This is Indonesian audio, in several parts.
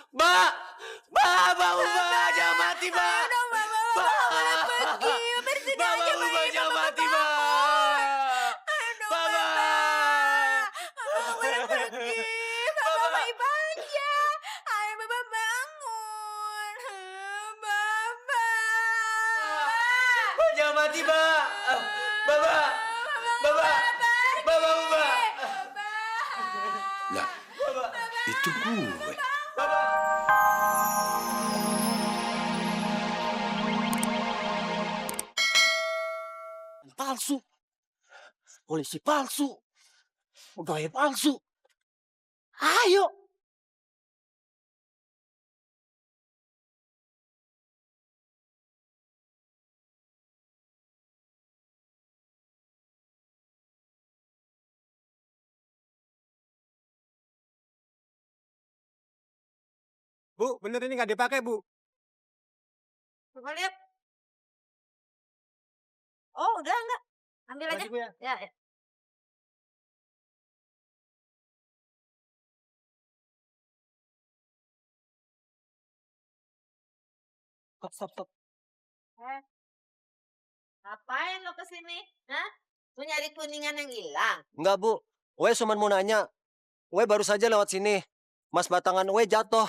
Mbak! Mbak, Mbak, jangan mati, Mbak! Ayo dong, Mbak, boleh pergi. Biar sini Mbak, aja, Mbak. jangan mati, Mbak! Ayo dong, Mbak! Mbak boleh pergi. Mbak baik aja. Ayo, Mbak bangun. Mbak. Jangan mati, Mbak! Mbak! Mbak! Mbak! Lah, itu gue. Palsu. Polisi palsu. Pegawai palsu. Ayo. Bu, bener ini nggak dipakai, Bu. Coba lihat. Oh, udah enggak. Ambil aja. Makasih, Bu, ya. Ya. Stop. Ngapain lo kesini? Hah? Lu nyari kuningan yang hilang? Enggak, Bu. Gue cuma mau nanya. Gue baru saja lewat sini. Mas batangan gue jatuh.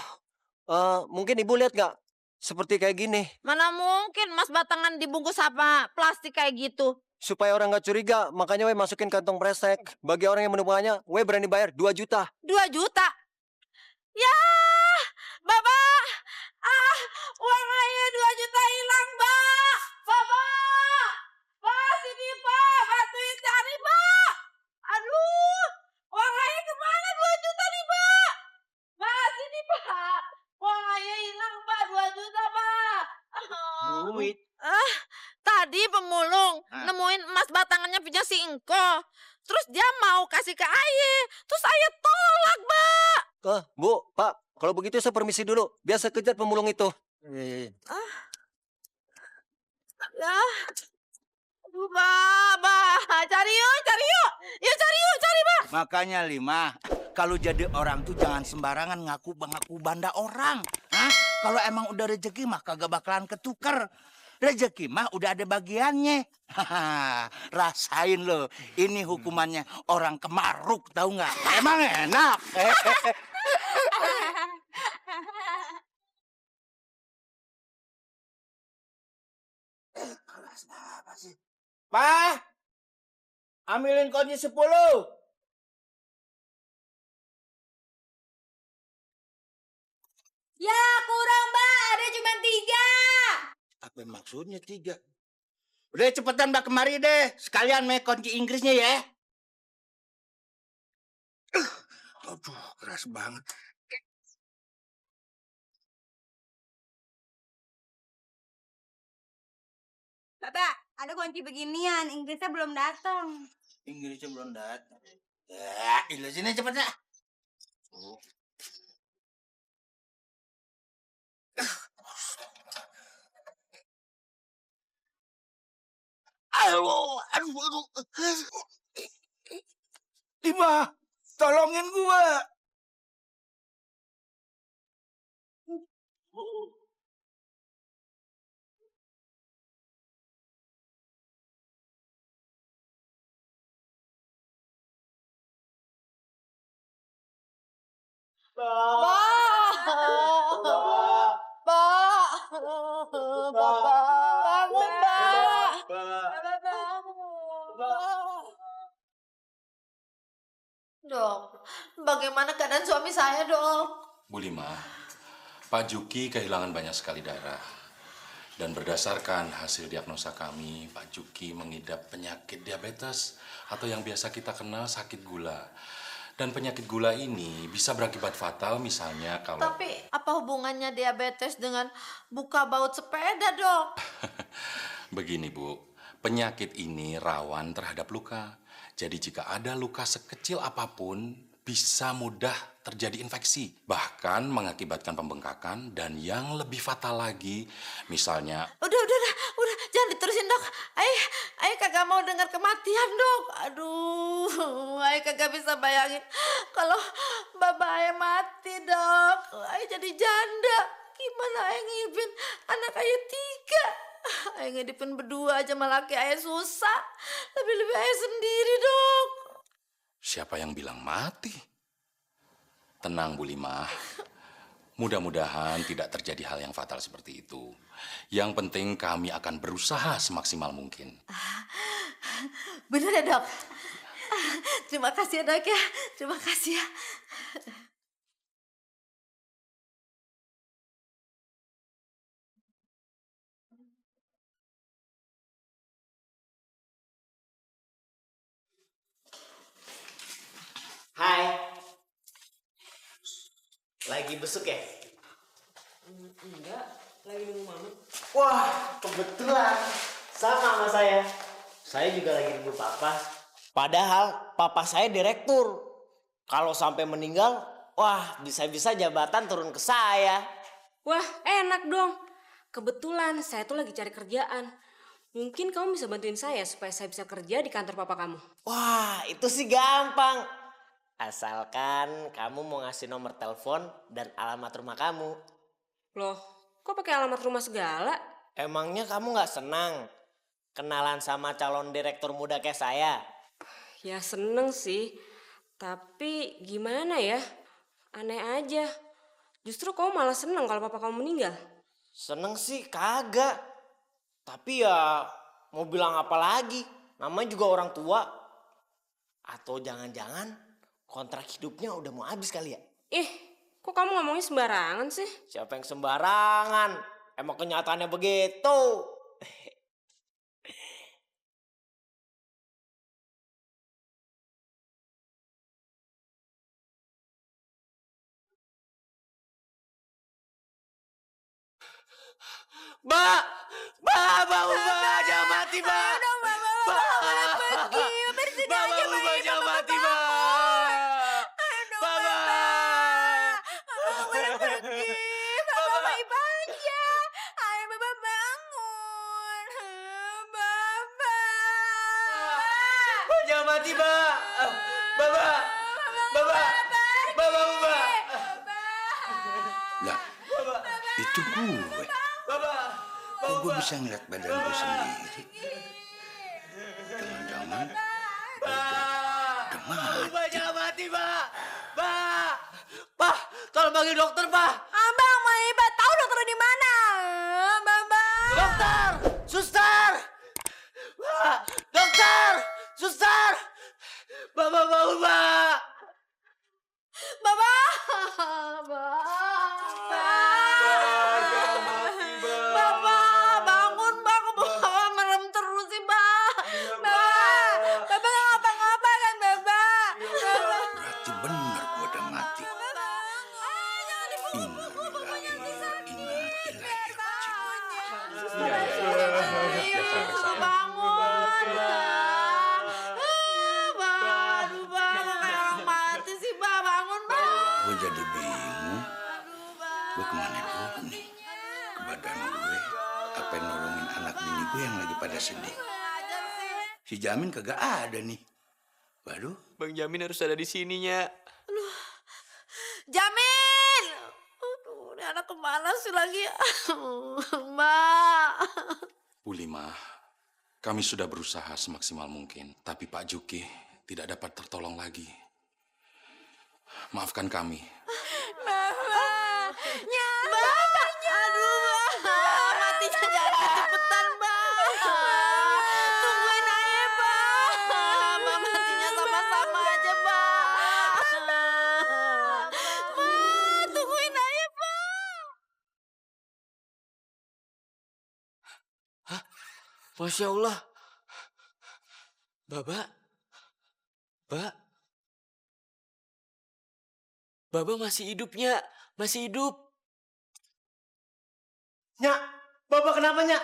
Mungkin Ibu lihat nggak? Seperti kayak gini. Mana mungkin Mas batangan dibungkus apa plastik kayak gitu? Supaya orang nggak curiga, makanya gue masukin kantong kresek. Bagi orang yang menemukannya, gue berani bayar 2 juta. 2 juta? Ya, Bapak! Uang saya 2 juta hilang, Pak! Bapak! Pak, sini, Pak! Bantuin cari, Pak! Aduh! Uang saya kemana 2 juta nih, Pak? Pak, sini, Pak! Uang saya hilang, Pak! 2 juta, Pak! Duit. Tadi pemulung nemuin emas batangannya punya si Engko. Terus dia mau kasih ke Aye. Terus Aye tolak, Pak. Bu, Pak, kalau begitu saya permisi dulu. Biar saya kejar pemulung itu. Ya. Aduh, Pak. Cari yuk. Yuk, cari, Pak. Makanya Lima, kalau jadi orang tuh jangan sembarangan ngaku banda orang. Hah? Kalau emang udah rezeki mah kagak bakalan ketuker. Rezeki mah udah ada bagiannya. Rasain lo, ini hukumannya orang kemaruk, tahu nggak? Emang enak. Apa sih? Pak, ambilin kunci 10. Ya, kurang, Mbak. Ada cuma 3. Apa maksudnya 3? Udah cepetan Mbak kemari deh. Sekalian make kunci Inggrisnya ya. Aduh, keras banget. Bapak, ada kunci beginian. Inggrisnya belum datang. Inggrisnya belum datang. Ya, ilah sini cepet ya. Aduh. Lima, tolongin gua. Bangun, Mbak. Dok, bagaimana keadaan suami saya, Dok? Bu Lima, Pak Juki kehilangan banyak sekali darah. Dan berdasarkan hasil diagnosa kami, Pak Juki mengidap penyakit diabetes atau yang biasa kita kenal sakit gula. Dan penyakit gula ini bisa berakibat fatal misalnya kalau... Tapi apa hubungannya diabetes dengan buka baut sepeda, Dok? Begini, Bu. Penyakit ini rawan terhadap luka. Jadi jika ada luka sekecil apapun, bisa mudah terjadi infeksi. Bahkan mengakibatkan pembengkakan dan yang lebih fatal lagi, misalnya... Udah, jangan diterusin dok. Ay kagak mau dengar kematian dok. Aduh, ay kagak bisa bayangin kalau baba ay mati dok. Ay jadi janda. Gimana ay ngidupin anak ay 3? Ay ngidupin berdua aja malah laki ay susah. Lebih-lebih ay sendiri dok. Siapa yang bilang mati? Tenang, Bu Limah. Mudah-mudahan tidak terjadi hal yang fatal seperti itu. Yang penting kami akan berusaha semaksimal mungkin. Bener ya dok? Terima kasih ya dok ya. Terima kasih ya. Hai. Lagi besuk ya? Enggak, lagi nunggu mama. Wah, kebetulan sama saya. Saya juga lagi nunggu papa. Padahal papa saya direktur. Kalau sampai meninggal, wah bisa-bisa jabatan turun ke saya. Wah, enak dong. Kebetulan saya tuh lagi cari kerjaan. Mungkin kamu bisa bantuin saya supaya saya bisa kerja di kantor papa kamu. Wah, itu sih gampang. Asalkan kamu mau ngasih nomor telepon dan alamat rumah kamu. Loh, kok pakai alamat rumah segala? Emangnya kamu nggak senang kenalan sama calon direktur muda kayak saya? Ya seneng sih, tapi gimana ya? Aneh aja. Justru kamu malah seneng kalau papa kamu meninggal. Seneng sih kagak. Tapi ya mau bilang apa lagi? Namanya juga orang tua. Atau jangan-jangan kontrak hidupnya udah mau habis kali ya? Ih, kok kamu ngomongnya sembarangan sih? Siapa yang sembarangan? Emang kenyataannya begitu. Mbak, Mbak, jangan mati, Mbak. Mbak, Mbak, jangan mati, Mbak. Jangan mati, Mbak. Mbak. Lah, itu gue. Kok gue bisa ngeliat badan gue sendiri? Jangan-jangan udah mati. Mbak, jangan mati, Mbak. Mbak. Pak, tolong panggil dokter, Pak. Abang mau Iba tahu dokter di mana? Baba. Dokter, suster. Mbak, dokter, suster. Bapak mau, Mbak. Baba. Baba, bangun bang, Baba merem terus sih bang. Baba, Baba nggak ngapa-ngapa kan Baba? Berarti benar gue udah mati. Gue jadi bingung. Gue kemana dulu nih? Ke badan gue. Apa yang nolongin anak bini gue yang lagi pada sedih? Si Jamin kagak ada nih. Waduh. Bang Jamin harus ada di sininya. Jamin. Aduh, ini anak kemana sih lagi? Mbak. Bu Limah, kami sudah berusaha semaksimal mungkin, tapi Pak Juki tidak dapat tertolong lagi. Maafkan kami. Mbak. Mbak. Aduh, Mbak. Matinya jangan cepetan, Mbak. Tungguin aja, Mbak. Mbak matinya sama-sama aja, Mbak. Mbak, tungguin aja, Mbak. Masya Allah. Baba. Baba masih hidupnya, masih hidup. Nyak, Baba kenapa, Nyak?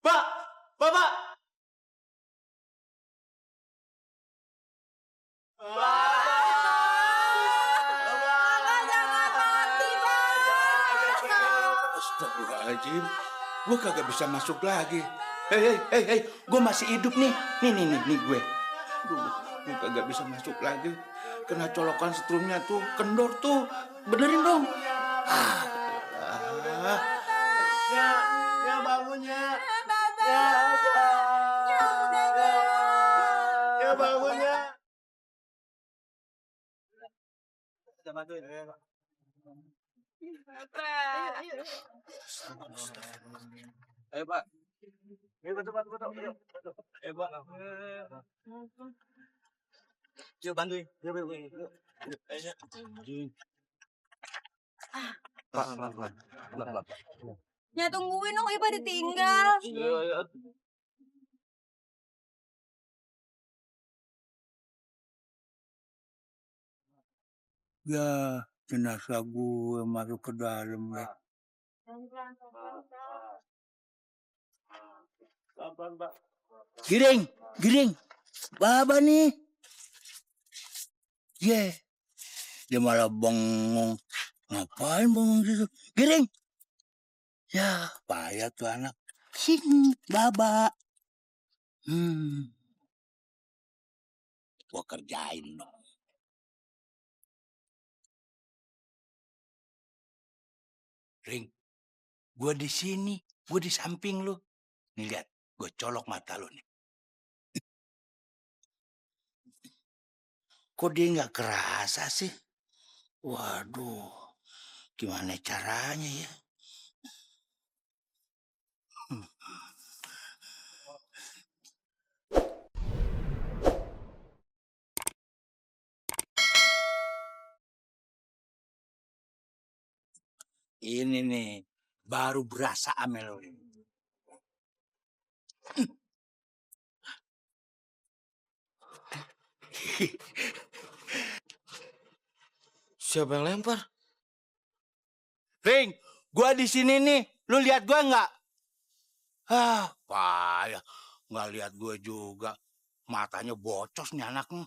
Baba. Astagfirullahaladzim. Gue kagak bisa masuk lagi. Hei, gue masih hidup nih. Nih gue. Aduh, gue kagak bisa masuk lagi. Kena colokan setrumnya tuh, kendor tuh. Benerin dong. Ya bangunnya. Ya bangunnya. Kita bantuin. Ayo Pak. Ayo bantu. Ayo Pak. Yuk bantuin. Yuk. Pak. Ya tungguin dong, Ipa ditinggal. Ya, jenazah gue masuk ke dalam. Pelan-pelan, Pak. Giring. Baba nih. Dia malah bengong. Ngapain bengong gitu? Giring. Ya, payah tuh anak. Sini, Baba. Gua kerjain dong. Ring, gua di sini, gua di samping lu. Nih lihat, gua colok mata lu nih. Kok dia nggak kerasa sih? Waduh, gimana caranya ya? Ini nih, baru berasa amel ini. Siapa yang lempar? Ring, gua di sini nih. Lu lihat gua nggak? Payah. Nggak lihat gua juga. Matanya bocos nih anaknya.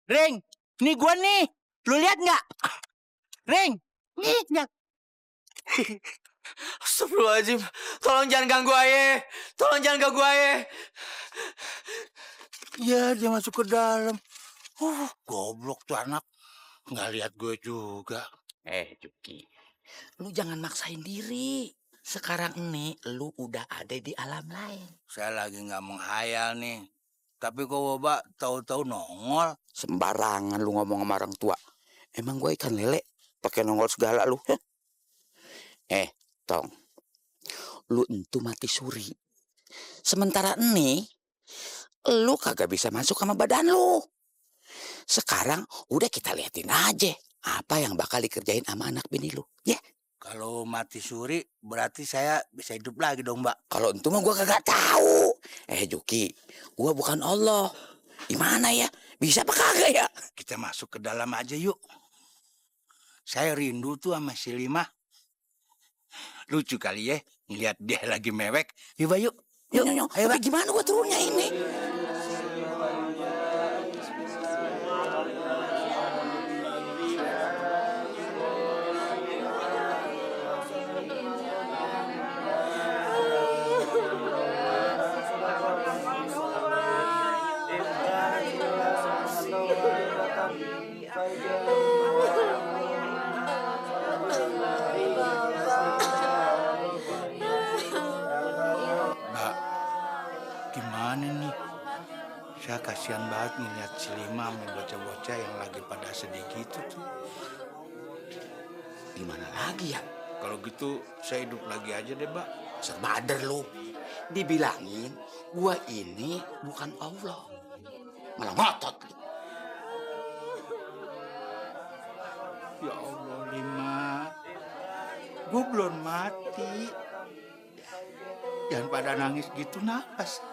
Ring, ini gua nih. Lu lihat nggak? Ring, nih lihat. Astagfirullahaladzim. Tolong jangan ganggu ayah. Ya, dia masuk ke dalam. Goblok tuh anak. Nggak lihat gue juga. Juki, lu jangan maksain diri. Sekarang ini lu udah ada di alam lain. Saya lagi nggak menghayal nih. Tapi kok Bapak tahu-tahu nongol. Sembarangan lu ngomong sama orang tua. Emang gue ikan lele pakai nongol segala lu. Tong. Lu entu mati suri. Sementara ini lu kagak bisa masuk sama badan lu. Sekarang udah kita liatin aja apa yang bakal dikerjain sama anak bini lu. Ya. Kalau mati suri berarti saya bisa hidup lagi dong, Mbak. Kalau entu mah gua kagak tahu. Juki, gua bukan Allah. Gimana ya? Bisa apa kagak ya? Kita masuk ke dalam aja yuk. Saya rindu tuh sama si Lima. Lucu kali ya, ngeliat dia lagi mewek. Yuk, Mbak, yuk. Yuk. Ayo, Mbak. Gimana gua turunnya ini? Mbak, gimana nih? Saya kasihan banget ngeliat si Lima sama bocah-bocah yang lagi pada sedih gitu tuh. Gimana lagi ya? Kalau gitu saya hidup lagi aja deh, Mbak. Serbader lu. Dibilangin gua ini bukan Allah. Malah ngotot lu. Ya Allah, Lima. Gue belum mati. Jangan pada nangis gitu, napas.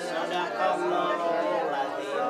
Sadaqallahul Azim.